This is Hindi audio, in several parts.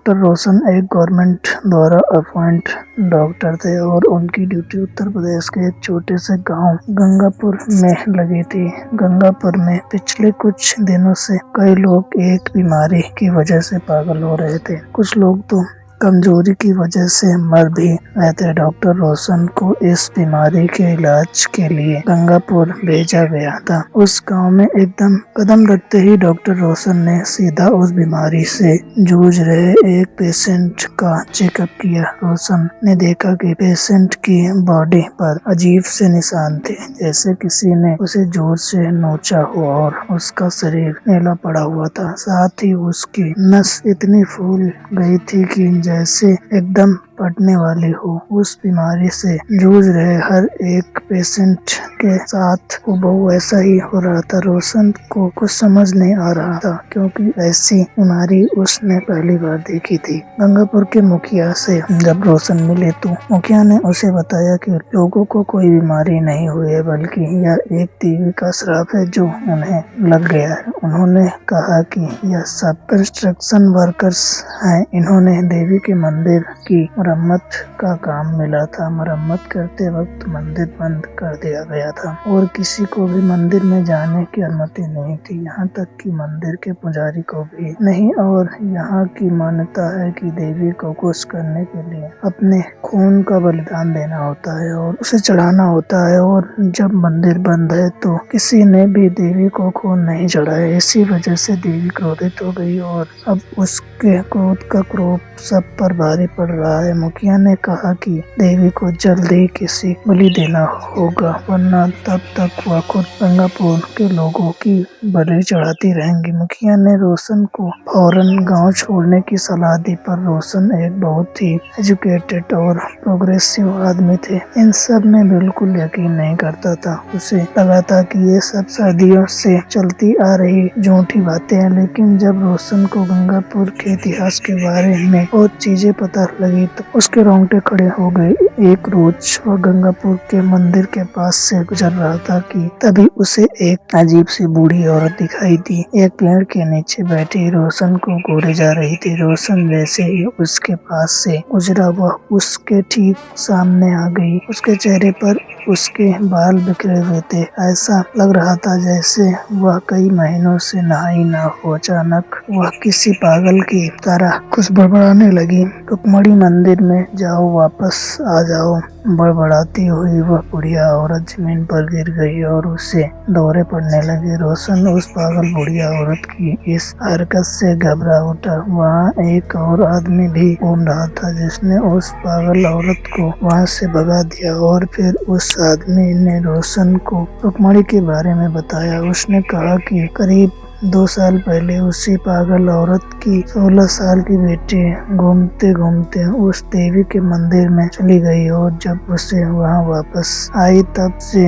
डॉक्टर रोशन एक गवर्नमेंट द्वारा अपॉइंट डॉक्टर थे और उनकी ड्यूटी उत्तर प्रदेश के एक छोटे से गांव गंगापुर में लगी थी। गंगापुर में पिछले कुछ दिनों से कई लोग एक बीमारी की वजह से पागल हो रहे थे। कुछ लोग तो कमजोरी की वजह से मर भी गए थे। डॉक्टर रोशन को इस बीमारी के इलाज के लिए गंगापुर भेजा गया था। उस गांव में एकदम कदम रखते ही डॉक्टर रोशन ने सीधा उस बीमारी से जूझ रहे एक पेशेंट का चेकअप किया। रोशन ने देखा कि पेशेंट की बॉडी पर अजीब से निशान थे, जैसे किसी ने उसे जोर से नोचा हो और उसका शरीर नीला पड़ा हुआ था। साथ ही उसकी नस इतनी फूल गई थी कि जैसे एकदम फटने वाली हो। उस बीमारी से जूझ रहे हर एक पेशेंट के साथ वो ऐसा ही हो रहा था। रोशन को कुछ समझ नहीं आ रहा था, क्योंकि ऐसी बीमारी उसने पहली बार देखी थी। गंगापुर के मुखिया से जब रोशन मिले तो मुखिया ने उसे बताया कि लोगों को कोई बीमारी नहीं हुई है, बल्कि यह एक देवी का श्राप है जो उन्हें लग गया है। उन्होंने कहा कि यह सब कंस्ट्रक्शन वर्कर्स हैं। इन्होंने देवी के मंदिर की मरम्मत का काम मिला था। मरम्मत करते वक्त मंदिर बंद कर दिया गया था और किसी को भी मंदिर में जाने की अनुमति नहीं थी, यहाँ तक कि मंदिर के पुजारी को भी नहीं। और यहाँ की मान्यता है कि देवी को खुश करने के लिए अपने खून का बलिदान देना होता है और उसे चढ़ाना होता है, और जब मंदिर बंद है तो किसी ने भी देवी को खून नहीं चढ़ाया। इसी वजह से देवी क्रोधित हो गई और अब उसके क्रोध का क्रोध सब पर भारी पड़ रहा है। मुखिया ने कहा कि देवी को जल्द ही किसी बलि देना होगा, वरना तब तक वह खुद गंगापुर के लोगों की बलि चढ़ाती रहेंगी। मुखिया ने रोशन को फौरन गांव छोड़ने की सलाह दी, पर रोशन एक बहुत ही एजुकेटेड और प्रोग्रेसिव आदमी थे। इन सब में बिल्कुल यकीन नहीं करता था। उसे लगा था कि ये सब सदियों से चलती आ रही झूठी बातें हैं। लेकिन जब रोशन को गंगापुर के इतिहास के बारे में बहुत चीजें पता लगी तो उसके रोंगटे खड़े हो गए। एक रोज वह गंगापुर के मंदिर के पास से गुजर रहा था कि तभी उसे एक अजीब सी बूढ़ी औरत दिखाई दी। एक पेड़ के नीचे बैठी रोशन को घूरे जा रही थी। रोशन जैसे ही उसके पास से गुजरा, वह उसके ठीक सामने आ गई। उसके चेहरे पर उसके बाल बिखरे हुए थे। ऐसा लग रहा था जैसे वह कई महीनों से नहाई ना हो। अचानक वह किसी पागल की तरह कुछ बड़बड़ाने लगी। रुक्मणी मंदिर में जाओ, वापस आ जाओ। बड़बड़ाती हुई वह बुढ़िया औरत जमीन पर गिर गई और उसे दौरे पड़ने लगे। रोशन उस पागल बुढ़िया औरत की इस हरकत से घबरा उठा। वहाँ एक और आदमी भी घूम रहा था, जिसने उस पागल औरत को वहाँ से भगा दिया। और फिर उस आदमी ने रोशन को रुक्मणी के बारे में बताया। उसने कहा कि करीब 2 साल पहले उसी पागल औरत की 16 साल की बेटी घूमते घूमते उस देवी के मंदिर में चली गई, और जब उसे वहां वापस आई तब से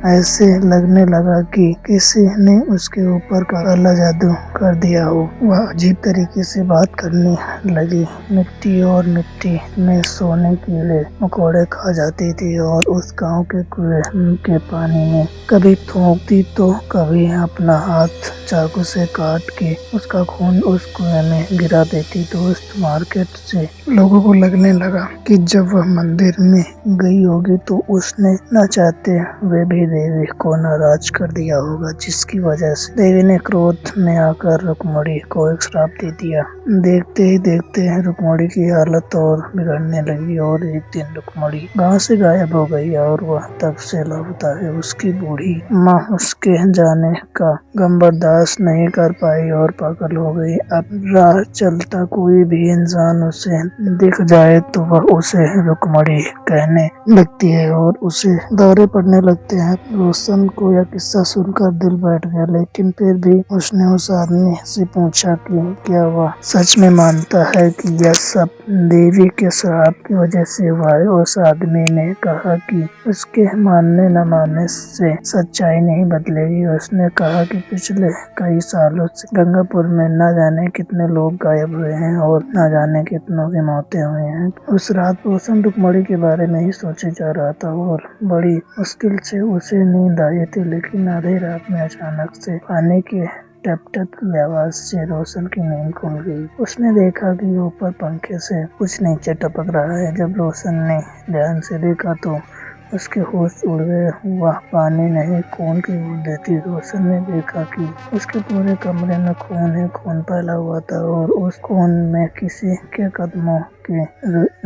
ऐसे लगने लगा कि किसी ने उसके ऊपर काला जादू कर दिया हो। वह अजीब तरीके से बात करने लगी। मिट्टी और मिट्टी में सोने कीड़े मकोड़े खा जाती थी और उस गांव के कुएं के पानी में कभी थूकती तो कभी अपना हाथ चाकू से काट के उसका खून उस कुएं में गिरा देती। दोस्त मार्केट से लोगों को लगने लगा कि जब वह मंदिर में गई होगी तो उसने न चाहते वे भी देवी को नाराज कर दिया होगा, जिसकी वजह से देवी ने क्रोध में आकर रुक्मणी को एक श्राप दे दिया। देखते ही देखते रुक्मणी की हालत और बिगड़ने लगी और एक दिन रुक्मणी गांव से गायब हो गई और वह तब से लापता है। उसकी बूढ़ी माँ उसके जाने का गम बर्दाश्त नहीं कर पाई और पागल हो गई। अब राह चलता कोई भी इंसान उसे दिख जाए तो वह उसे रुक्मणी कहने लगती है और उसे दौरे पड़ने लगते हैं। रोशन को यह किस्सा सुनकर दिल बैठ गया, लेकिन फिर भी उसने उस आदमी से पूछा कि क्या वह सच में मानता है कि यह सब देवी के श्राप की वजह से हुआ है। उस आदमी ने कहा कि उसके मानने न मानने से सच्चाई नहीं बदलेगी। उसने कहा कि पिछले कई सालों से गंगापुर में न जाने कितने लोग गायब हुए हैं और न जाने कितनों की मौतें हुई हैं। उस रात रोशन रुक्मणी के बारे में ही सोचे जा रहा था और बड़ी मुश्किल से उसे नींद आई थी, लेकिन आधी रात में अचानक से पानी के टप टप की आवाज से रोशन की नींद खुल गई। उसने देखा कि ऊपर पंखे से कुछ नीचे टपक रहा है। जब रोशन ने ध्यान से देखा तो उसके होश उड़ गए। वह पानी नहीं खून की बूंदें थी। रोशन ने देखा कि उसके पूरे कमरे में खून ही खून फैला हुआ था और उस खून में किसी के कदमों के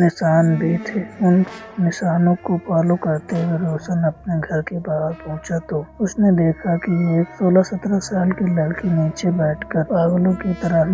निशान भी थे। उन निशानों को फॉलो करते हुए रोशन अपने घर के बाहर पहुंचा तो उसने देखा कि एक 16-17 साल की लड़की नीचे बैठकर पागलों की तरह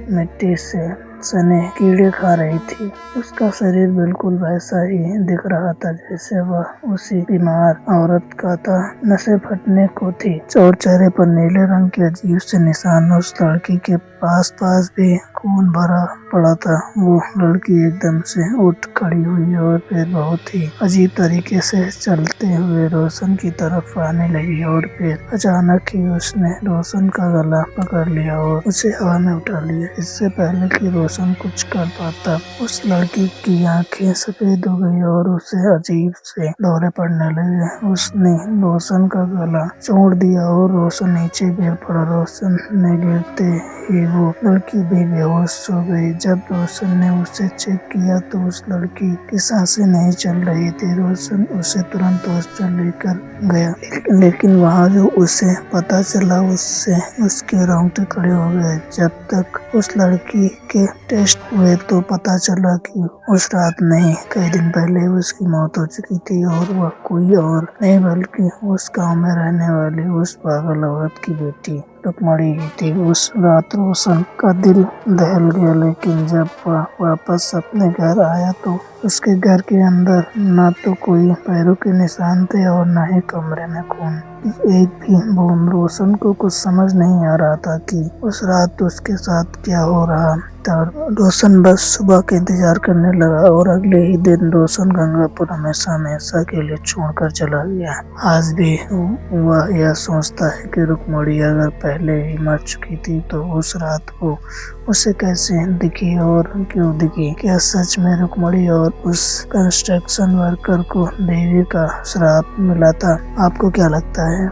मिट्टी से सने कीड़े खा रही थी। उसका शरीर बिल्कुल वैसा ही दिख रहा था जैसे वह उसी बीमार औरत का था। नसें फटने को थी और चेहरे पर नीले रंग के अजीब से निशान। उस लड़की के पास भी खून भरा पड़ा था। वो लड़की एकदम से उठ खड़ी हुई और फिर बहुत ही अजीब तरीके से चलते हुए रोशन की तरफ आने लगी और फिर अचानक ही उसने रोशन का गला पकड़ लिया और उसे हवा में उठा लिया। इससे पहले कि रोशन कुछ कर पाता, उस लड़की की आंखें सफेद हो गई और उसे अजीब से दौरे पड़ने लगे। उसने रोशन का गला छोड़ दिया और रोशन नीचे गिर पड़ा। रोशन ने गिरते ही वो लड़की भी बेहोश हो गई। जब रोशन ने उसे चेक किया तो उस लड़की की सांसें नहीं चल रही थी। रोशन उसे तुरंत हॉस्पिटल लेकर गया, लेकिन वहाँ जो उसे पता चला उससे उसके रोंगटे खड़े हो गए। जब तक उस लड़की के टेस्ट हुए तो पता चला कि उस रात नहीं, कई दिन पहले उसकी मौत हो चुकी थी और वह कोई और नहीं बल्कि उस गांव में रहने वाली उस पागल औरत की बेटी रुक्मणी ही थी। उस रात रोशन का दिल दहल गया, लेकिन जब वह वापस अपने घर आया तो उसके घर के अंदर न तो कोई पैरों के निशान थे और न ही कमरे में खून एक भी बूंद। रोशन को कुछ समझ नहीं आ रहा था कि उस रात उसके साथ क्या हो रहा था। रोशन बस सुबह का इंतजार करने लगा और अगले ही दिन रोशन गंगापुर हमेशा के लिए छोड़कर चला गया। आज भी वह यह सोचता है कि रुक्मणी अगर पहले ही मर चुकी थी तो उस रात वो उसे कैसे दिखी और क्यों दिखी। क्या सच में रुक्मणी और उस कंस्ट्रक्शन वर्कर को देवी का श्राप मिला था? आपको क्या लगता है?